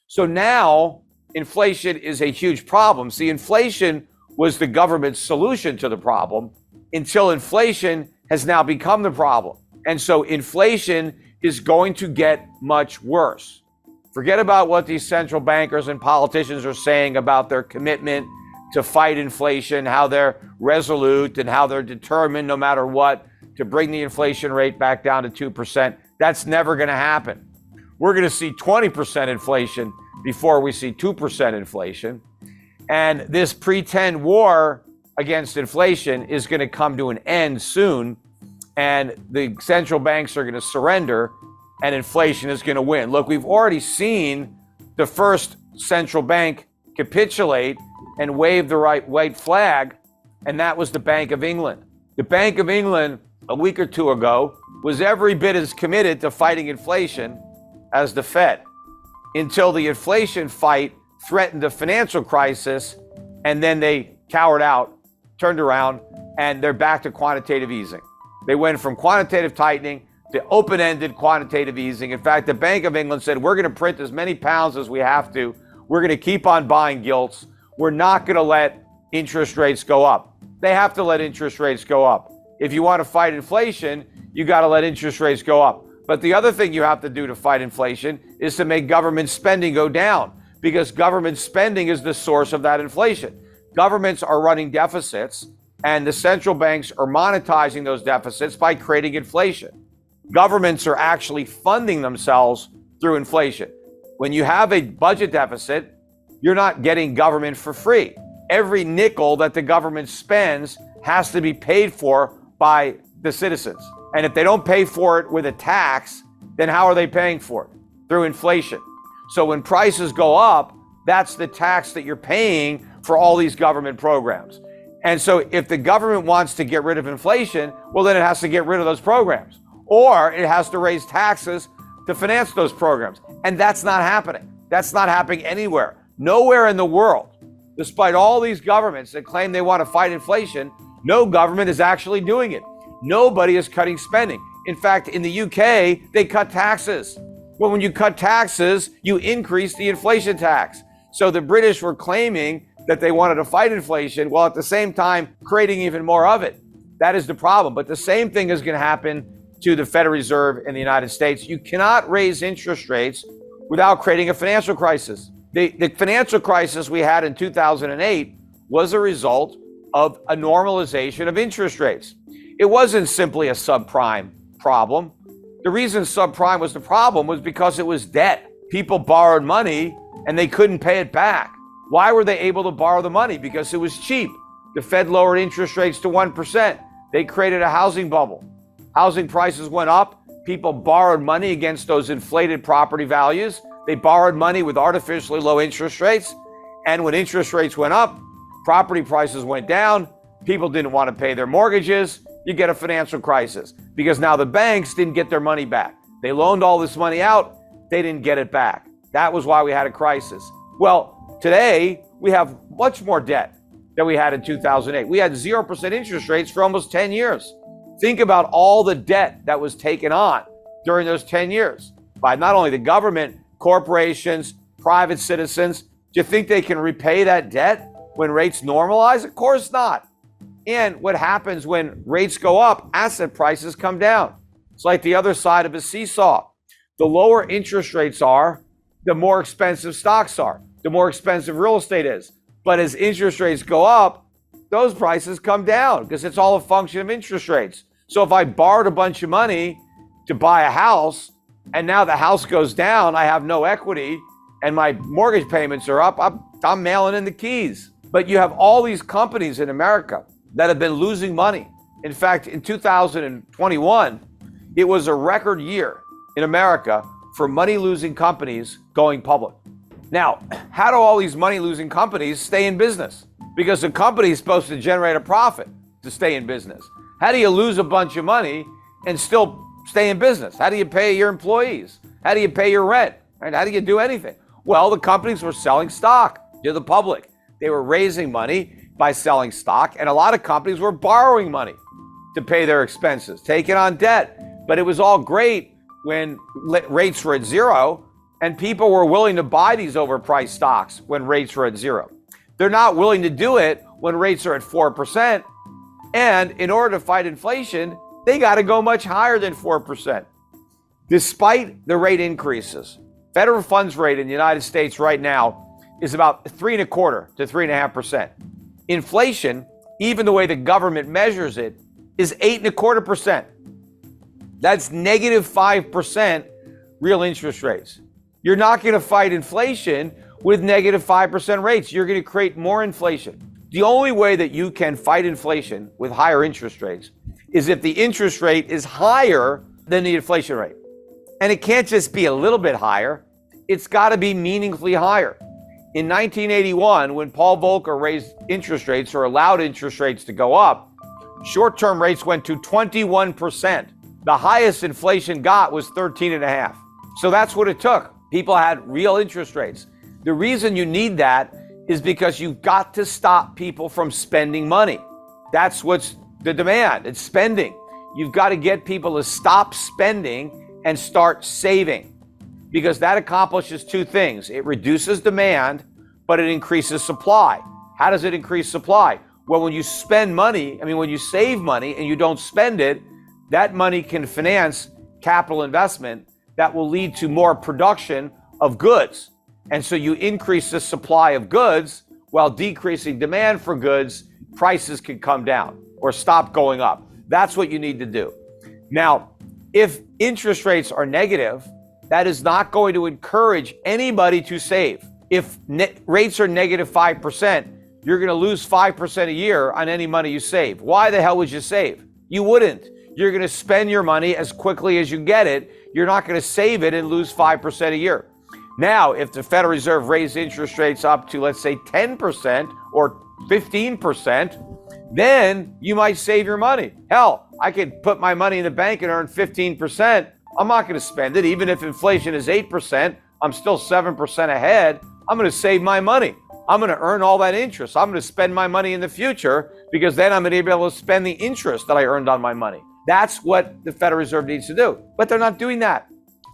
So now inflation is a huge problem. See, inflation was the government's solution to the problem until inflation has now become the problem. And so inflation is going to get much worse. Forget about what these central bankers and politicians are saying about their commitment to fight inflation, how they're resolute and how they're determined no matter what to bring the inflation rate back down to 2%. That's never going to happen. We're going to see 20% inflation before we see 2% inflation. And this pretend war against inflation is going to come to an end soon. And the central banks are going to surrender and inflation is going to win. Look, we've already seen the first central bank capitulate and wave the white flag, and that was the Bank of England. The Bank of England, a week or two ago, was every bit as committed to fighting inflation as the Fed, until the inflation fight threatened a financial crisis, and then they cowered out, turned around, and they're back to quantitative easing. They went from quantitative tightening to open-ended quantitative easing. In fact, the Bank of England said, we're going to print as many pounds as we have to. We're going to keep on buying gilts. We're not going to let interest rates go up. They have to let interest rates go up. If you want to fight inflation, you got to let interest rates go up. But the other thing you have to do to fight inflation is to make government spending go down, because government spending is the source of that inflation. Governments are running deficits, and the central banks are monetizing those deficits by creating inflation. Governments are actually funding themselves through inflation. When you have a budget deficit, you're not getting government for free. Every nickel that the government spends has to be paid for by the citizens. And if they don't pay for it with a tax, then how are they paying for it? Through inflation. So when prices go up, that's the tax that you're paying for all these government programs. And so if the government wants to get rid of inflation, well, then it has to get rid of those programs, or it has to raise taxes to finance those programs. And that's not happening. That's not happening anywhere. Nowhere in the world, despite all these governments that claim they want to fight inflation, no government is actually doing it. Nobody is cutting spending. In fact, in the UK, they cut taxes. Well, when you cut taxes, you increase the inflation tax. So the British were claiming that they wanted to fight inflation, while at the same time creating even more of it. That is the problem. But the same thing is going to happen to the Federal Reserve in the United States. You cannot raise interest rates without creating a financial crisis. The financial crisis we had in 2008 was a result of a normalization of interest rates. It wasn't simply a subprime problem. The reason subprime was the problem was because it was debt. People borrowed money and they couldn't pay it back. Why were they able to borrow the money? Because it was cheap. The Fed lowered interest rates to 1%. They created a housing bubble. Housing prices went up. People borrowed money against those inflated property values. They borrowed money with artificially low interest rates. And when interest rates went up, property prices went down. People didn't want to pay their mortgages. You get a financial crisis because now the banks didn't get their money back. They loaned all this money out. They didn't get it back. That was why we had a crisis. Well, today we have much more debt than we had in 2008. We had 0% interest rates for almost 10 years. Think about all the debt that was taken on during those 10 years by not only the government, corporations, private citizens. Do you think they can repay that debt when rates normalize? Of course not. And what happens when rates go up, asset prices come down. It's like the other side of a seesaw. The lower interest rates are, the more expensive stocks are, the more expensive real estate is. But as interest rates go up, those prices come down because it's all a function of interest rates. So if I borrowed a bunch of money to buy a house and now the house goes down, I have no equity and my mortgage payments are up, I'm mailing in the keys. But you have all these companies in America that have been losing money. In fact, in 2021, it was a record year in America for money-losing companies going public. Now, how do all these money-losing companies stay in business? Because the company is supposed to generate a profit to stay in business. How do you lose a bunch of money and still stay in business? How do you pay your employees? How do you pay your rent? Right? How do you do anything? Well, the companies were selling stock to the public. They were raising money by selling stock, and a lot of companies were borrowing money to pay their expenses, taking on debt. But it was all great when rates were at zero, And people were willing to buy these overpriced stocks when rates were at zero. They're not willing to do it when rates are at 4%. And in order to fight inflation, they got to go much higher than 4%. Despite the rate increases, federal funds rate in the United States right now is about 3.25% to 3.5%. Inflation, even the way the government measures it, is 8.25%. That's negative 5% real interest rates. You're not going to fight inflation with negative 5% rates. You're going to create more inflation. The only way that you can fight inflation with higher interest rates is if the interest rate is higher than the inflation rate. And it can't just be a little bit higher. It's got to be meaningfully higher. In 1981, when Paul Volcker raised interest rates or allowed interest rates to go up, short-term rates went to 21%. The highest inflation got was 13.5%. So that's what it took. People had real interest rates. The reason you need that is because you've got to stop people from spending money. That's what's the demand. It's spending. You've got to get people to stop spending and start saving, because that accomplishes two things. It reduces demand, but it increases supply. How does it increase supply? Well, when you spend money, when you save money and you don't spend it, that money can finance capital investment that will lead to more production of goods. And so you increase the supply of goods while decreasing demand for goods, prices can come down or stop going up. That's what you need to do. Now, if interest rates are negative, that is not going to encourage anybody to save. If rates are negative 5%, you're going to lose 5% a year on any money you save. Why the hell would you save? You wouldn't. You're going to spend your money as quickly as you get it. You're not going to save it and lose 5% a year. Now, if the Federal Reserve raised interest rates up to, let's say, 10% or 15%, then you might save your money. Hell, I could put my money in the bank and earn 15%. I'm not going to spend it. Even if inflation is 8%, I'm still 7% ahead. I'm going to save my money. I'm going to earn all that interest. I'm going to spend my money in the future, because then I'm going to be able to spend the interest that I earned on my money. That's what the Federal Reserve needs to do. But they're not doing that.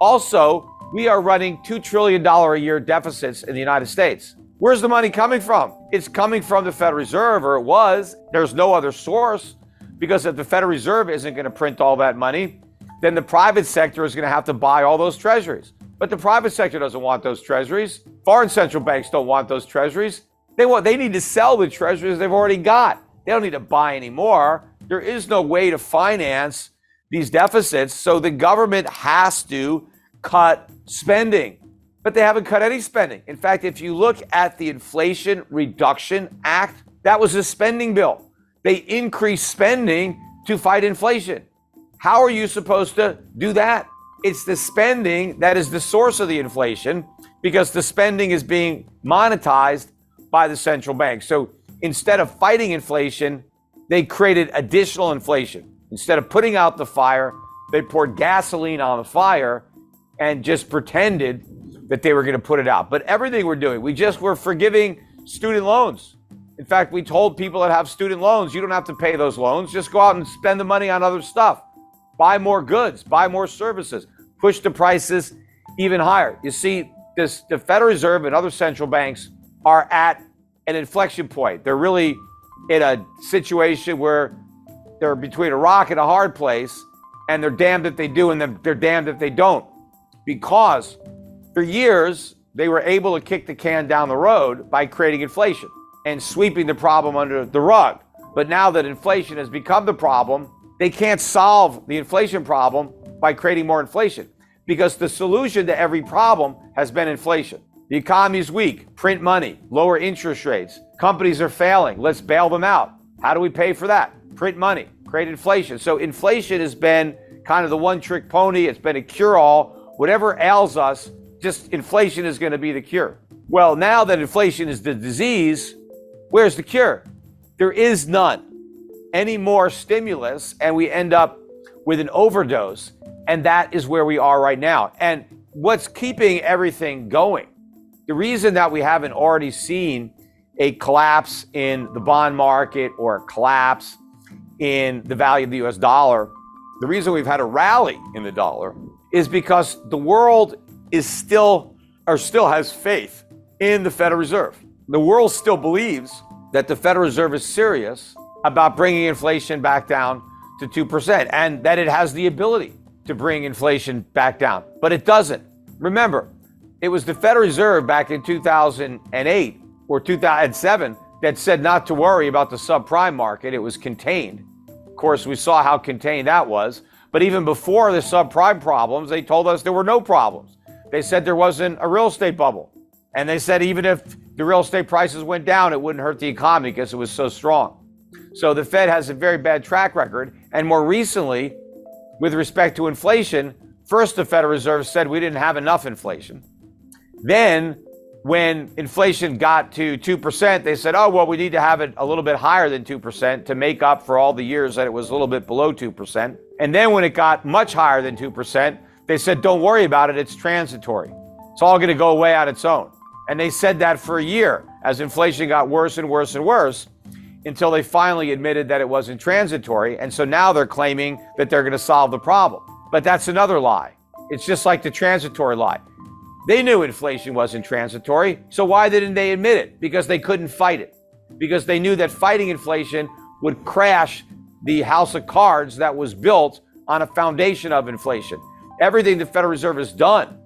Also, we are running $2 trillion a year deficits in the United States. Where's the money coming from? It's coming from the Federal Reserve, or it was. There's no other source, because if the Federal Reserve isn't going to print all that money, then the private sector is going to have to buy all those treasuries. But the private sector doesn't want those treasuries. Foreign central banks don't want those treasuries. They need to sell the treasuries they've already got. They don't need to buy any more. There is no way to finance these deficits, so the government has to cut spending. But they haven't cut any spending. In fact, if you look at the Inflation Reduction Act, that was a spending bill. They increased spending to fight inflation. How are you supposed to do that? It's the spending that is the source of the inflation, because the spending is being monetized by the central bank. So instead of fighting inflation, they created additional inflation. Instead of putting out the fire, they poured gasoline on the fire and just pretended that they were going to put it out. But everything we're doing, we're forgiving student loans. In fact, we told people that have student loans, you don't have to pay those loans. Just go out and spend the money on other stuff. Buy more goods, buy more services, push the prices even higher. You see, the Federal Reserve and other central banks are at an inflection point. They're really in a situation where they're between a rock and a hard place, and they're damned if they do and they're damned if they don't. Because for years, they were able to kick the can down the road by creating inflation and sweeping the problem under the rug. But now that inflation has become the problem, they can't solve the inflation problem by creating more inflation, because the solution to every problem has been inflation. The economy is weak, print money, lower interest rates. Companies are failing, let's bail them out. How do we pay for that? Print money, create inflation. So inflation has been kind of the one-trick pony. It's been a cure-all. Whatever ails us, just inflation is going to be the cure. Well, now that inflation is the disease, where's the cure? There is none. Any more stimulus, and we end up with an overdose. And that is where we are right now. And what's keeping everything going, the reason that we haven't already seen a collapse in the bond market or a collapse in the value of the US dollar, the reason we've had a rally in the dollar is because the world is still has faith in the Federal Reserve. The world still believes that the Federal Reserve is serious about bringing inflation back down to 2% and that it has the ability to bring inflation back down, but it doesn't. Remember, it was the Federal Reserve back in 2008 or 2007 that said not to worry about the subprime market. It was contained. Of course, we saw how contained that was. But even before the subprime problems, they told us there were no problems. They said there wasn't a real estate bubble. And they said even if the real estate prices went down, it wouldn't hurt the economy because it was so strong. So the Fed has a very bad track record. And more recently, with respect to inflation, first the Federal Reserve said we didn't have enough inflation. Then when inflation got to 2%, they said, oh, well, we need to have it a little bit higher than 2% to make up for all the years that it was a little bit below 2%. And then when it got much higher than 2%, they said, don't worry about it, it's transitory. It's all going to go away on its own. And they said that for a year as inflation got worse and worse and worse until they finally admitted that it wasn't transitory. And so now they're claiming that they're going to solve the problem. But that's another lie. It's just like the transitory lie. They knew inflation wasn't transitory, so why didn't they admit it? Because they couldn't fight it. Because they knew that fighting inflation would crash the house of cards that was built on a foundation of inflation. Everything the Federal Reserve has done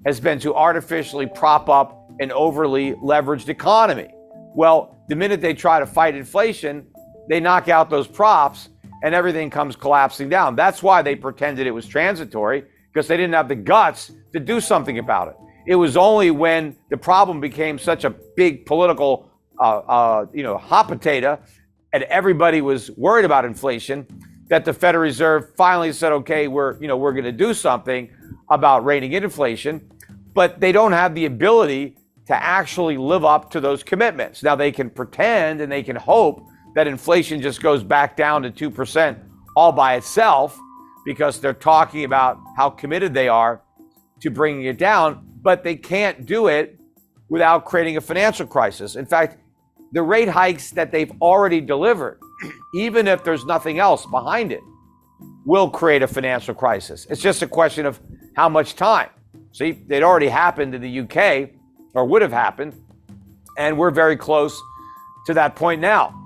has been to artificially prop up an overly leveraged economy. Well, the minute they try to fight inflation, they knock out those props and everything comes collapsing down. That's why they pretended it was transitory, because they didn't have the guts to do something about it. It was only when the problem became such a big political, hot potato, and everybody was worried about inflation, that the Federal Reserve finally said, okay, we're going to do something about reining in inflation, but they don't have the ability to actually live up to those commitments. Now they can pretend and they can hope that inflation just goes back down to 2% all by itself, because they're talking about how committed they are to bringing it down, but they can't do it without creating a financial crisis. In fact, the rate hikes that they've already delivered, even if there's nothing else behind it, will create a financial crisis. It's just a question of how much time. See, it already happened in the UK, or would have happened, and we're very close to that point now.